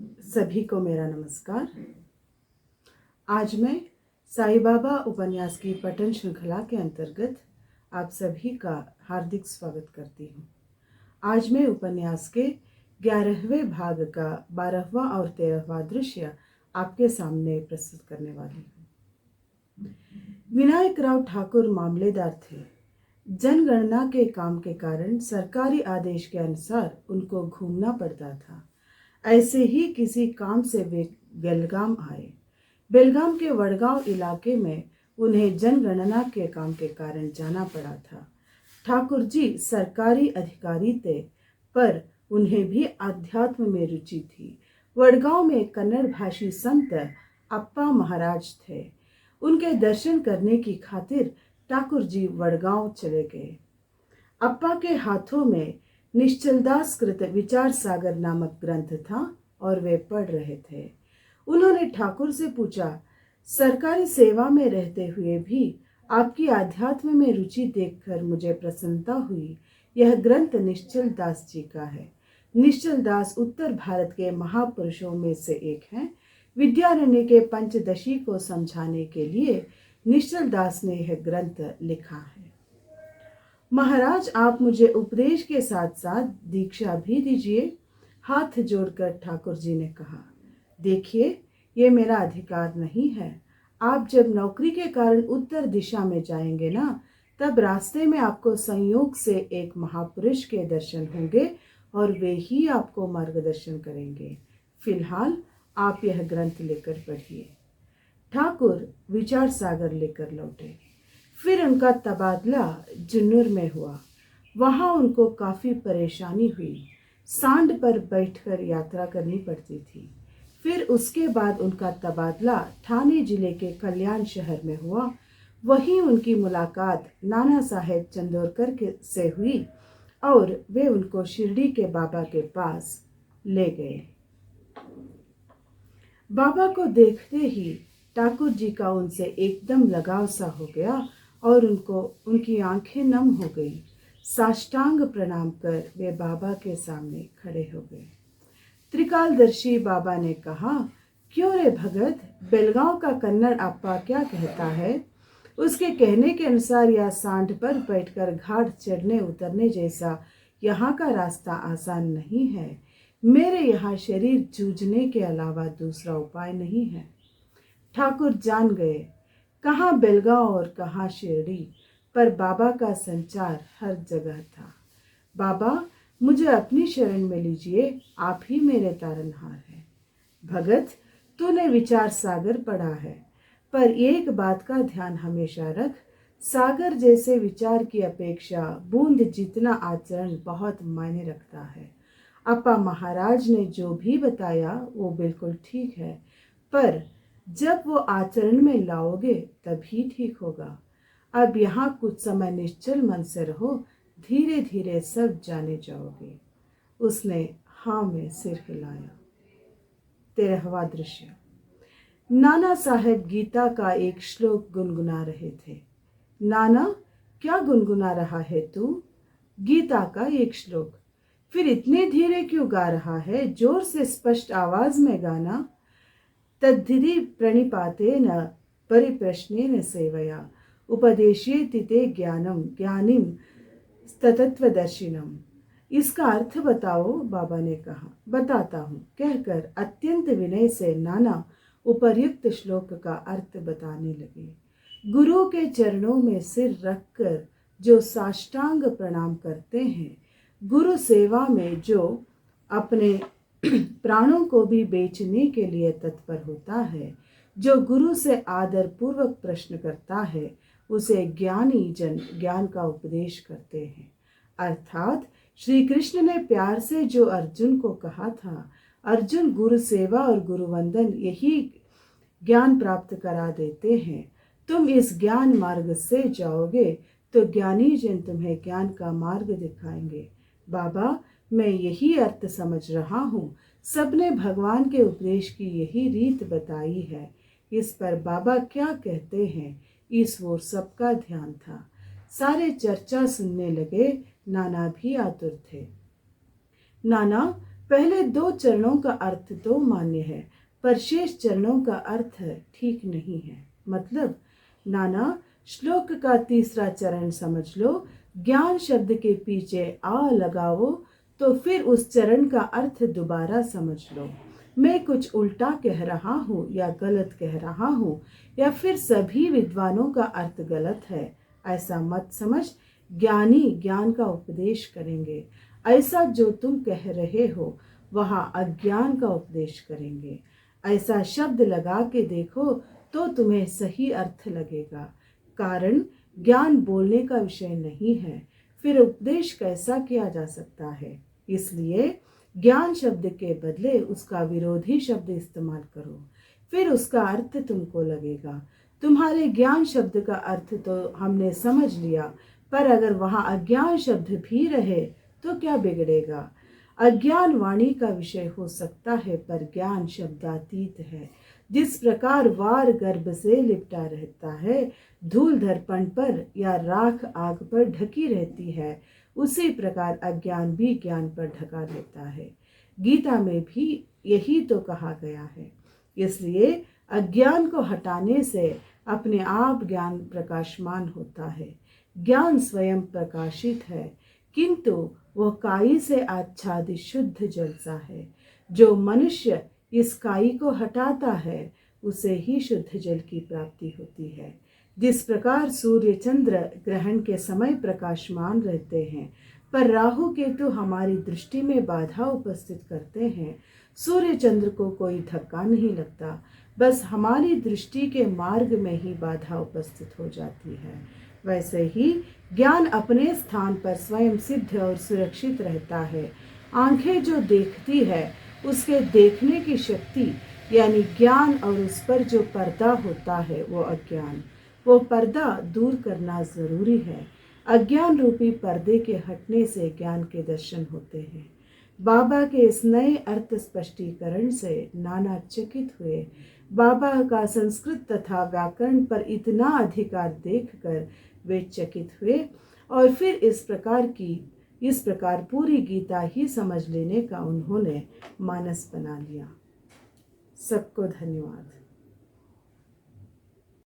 सभी को मेरा नमस्कार। आज मैं साईं बाबा उपन्यास की पठन श्रृंखला के अंतर्गत आप सभी का हार्दिक स्वागत करती हूँ। आज मैं उपन्यास के 11वें भाग का 12वां और 13वां दृश्य आपके सामने प्रस्तुत करने वाली हूँ। विनायक राव ठाकुर मामलेदार थे। जनगणना के काम के कारण सरकारी आदेश के अनुसार उनको घूमना पड़ता था। ऐसे ही किसी काम से वे बेलगाम आए। बेलगाम के वडगांव इलाके में उन्हें जनगणना के काम के कारण जाना पड़ा था। ठाकुर जी सरकारी अधिकारी थे, पर उन्हें भी अध्यात्म में रुचि थी। वडगांव में कन्नड़ भाषी संत अप्पा महाराज थे। उनके दर्शन करने की खातिर ठाकुर जी वडगांव चले गए। अप्पा के हाथों में निश्चलदास कृत विचार सागर नामक ग्रंथ था और वे पढ़ रहे थे। उन्होंने ठाकुर से पूछा, सरकारी सेवा में रहते हुए भी आपकी आध्यात्म में रुचि देखकर मुझे प्रसन्नता हुई। यह ग्रंथ निश्चल दास जी का है। निश्चल दास उत्तर भारत के महापुरुषों में से एक हैं। विद्यारण्य के पंचदशी को समझाने के लिए निश्चल दास ने यह ग्रंथ लिखा है। महाराज, आप मुझे उपदेश के साथ साथ दीक्षा भी दीजिए। हाथ जोड़कर ठाकुर जी ने कहा, देखिए, ये मेरा अधिकार नहीं है। आप जब नौकरी के कारण उत्तर दिशा में जाएंगे ना, तब रास्ते में आपको संयोग से एक महापुरुष के दर्शन होंगे और वे ही आपको मार्गदर्शन करेंगे। फिलहाल आप यह ग्रंथ लेकर पढ़िए। ठाकुर विचार सागर लेकर लौटे। फिर उनका तबादला जुन्नूर में हुआ। वहां उनको काफी परेशानी हुई। सांड पर बैठकर यात्रा करनी पड़ती थी। फिर उसके बाद उनका तबादला ठाणे जिले के कल्याण शहर में हुआ। वहीं उनकी मुलाकात नाना साहेब चंदोरकर से हुई और वे उनको शिरडी के बाबा के पास ले गए। बाबा को देखते ही ठाकुर जी का उनसे एकदम लगाव सा हो गया और उनकी आंखें नम हो गई। साष्टांग प्रणाम कर वे बाबा के सामने खड़े हो गए। त्रिकालदर्शी बाबा ने कहा, क्यों रे भगत, बेलगांव का कन्नड़ अप्पा क्या कहता है? उसके कहने के अनुसार यह सांड पर बैठकर घाट चढ़ने उतरने जैसा यहाँ का रास्ता आसान नहीं है। मेरे यहाँ शरीर जूझने के अलावा दूसरा उपाय नहीं है। ठाकुर जान गए, कहाँ बेलगांव और कहाँ शिरडी, पर बाबा का संचार हर जगह था। बाबा, मुझे अपनी शरण में लीजिए, आप ही मेरे तारनहार हैं। भगत, तूने विचार सागर पढ़ा है, पर एक बात का ध्यान हमेशा रख, सागर जैसे विचार की अपेक्षा बूंद जितना आचरण बहुत मायने रखता है। अप्पा महाराज ने जो भी बताया वो बिल्कुल ठीक है, पर जब वो आचरण में लाओगे तभी ठीक होगा। अब यहाँ कुछ समय निश्चल मन से रहो, धीरे धीरे सब जाने जाओगे। उसने हाँ में सिर हिलाया। 13वां दृश्य। नाना साहेब गीता का एक श्लोक गुनगुना रहे थे। नाना, क्या गुनगुना रहा है तू? गीता का एक श्लोक। फिर इतने धीरे क्यों गा रहा है? जोर से स्पष्ट आवाज में गाना। तद्धिति प्रणिपातेन परिप्रश्नेन सेवया उपदेशेति ते ज्ञानम ज्ञानिम तत्त्वदर्शिनम। इसका अर्थ बताओ, बाबा ने कहा। बताता हूँ, कहकर अत्यंत विनय से नाना उपर्युक्त श्लोक का अर्थ बताने लगे। गुरु के चरणों में सिर रखकर जो साष्टांग प्रणाम करते हैं, गुरु सेवा में जो अपने प्राणों को भी बेचने के लिए तत्पर होता है, जो गुरु से आदर पूर्वक प्रश्न करता है, उसे ज्ञानी जन ज्ञान का उपदेश करते हैं। अर्थात श्री कृष्ण ने प्यार से जो अर्जुन को कहा था, अर्जुन गुरु सेवा और गुरु वंदन यही ज्ञान प्राप्त करा देते हैं। तुम इस ज्ञान मार्ग से जाओगे तो ज्ञानी जन तुम्हें ज्ञान का मार्ग दिखाएंगे। बाबा, मैं यही अर्थ समझ रहा हूँ। सबने भगवान के उपदेश की यही रीत बताई है। इस पर बाबा क्या कहते हैं, इस ओर सबका ध्यान था। सारे चर्चा सुनने लगे। नाना भी आतुर थे। नाना, पहले 2 चरणों का अर्थ तो मान्य है, पर शेष चरणों का अर्थ ठीक नहीं है। मतलब नाना, श्लोक का तीसरा चरण समझ लो, ज्ञान शब्द के पीछे आ लगाओ, तो फिर उस चरण का अर्थ दोबारा समझ लो। मैं कुछ उल्टा कह रहा हूँ या गलत कह रहा हूँ, या फिर सभी विद्वानों का अर्थ गलत है, ऐसा मत समझ। ज्ञानी ज्ञान का उपदेश करेंगे, ऐसा जो तुम कह रहे हो वहाँ अज्ञान का उपदेश करेंगे। ऐसा शब्द लगा के देखो तो तुम्हें सही अर्थ लगेगा। कारण ज्ञान बोलने का विषय नहीं है, फिर उपदेश कैसा किया जा सकता है। इसलिए ज्ञान शब्द के बदले उसका विरोधी शब्द इस्तेमाल करो, फिर उसका अर्थ तुमको लगेगा। तुम्हारे ज्ञान शब्द का अर्थ तो हमने समझ लिया, पर अगर वहाँ अज्ञान शब्द भी रहे तो क्या बिगड़ेगा। अज्ञान वाणी का विषय हो सकता है, पर ज्ञान शब्दातीत है। जिस प्रकार वार गर्भ से लिपटा रहता है, धूल दर्पण पर या राख आग पर ढकी रहती है, उसी प्रकार अज्ञान भी ज्ञान पर ढका रहता है। गीता में भी यही तो कहा गया है। इसलिए अज्ञान को हटाने से अपने आप ज्ञान प्रकाशमान होता है। ज्ञान स्वयं प्रकाशित है, किंतु वह काई से आच्छादित शुद्ध जल सा है। जो मनुष्य इस काई को हटाता है, उसे ही शुद्ध जल की प्राप्ति होती है। जिस प्रकार सूर्य चंद्र ग्रहण के समय प्रकाशमान रहते हैं, पर राहु केतु हमारी दृष्टि में बाधा उपस्थित करते हैं, सूर्य चंद्र को कोई धक्का नहीं लगता, बस हमारी दृष्टि के मार्ग में ही बाधा उपस्थित हो जाती है। वैसे ही ज्ञान अपने स्थान पर स्वयं सिद्ध और सुरक्षित रहता है। आंखें जो देखती है, उसके देखने की शक्ति यानी ज्ञान, और उस पर जो पर्दा होता है वो अज्ञान, वो पर्दा दूर करना जरूरी है। अज्ञान रूपी पर्दे के हटने से ज्ञान के दर्शन होते हैं। बाबा के इस नए अर्थ स्पष्टीकरण से नाना चकित हुए। बाबा का संस्कृत तथा व्याकरण पर इतना अधिकार देखकर वे चकित हुए, और फिर इस प्रकार पूरी गीता ही समझ लेने का उन्होंने मानस बना लिया। सबको धन्यवाद।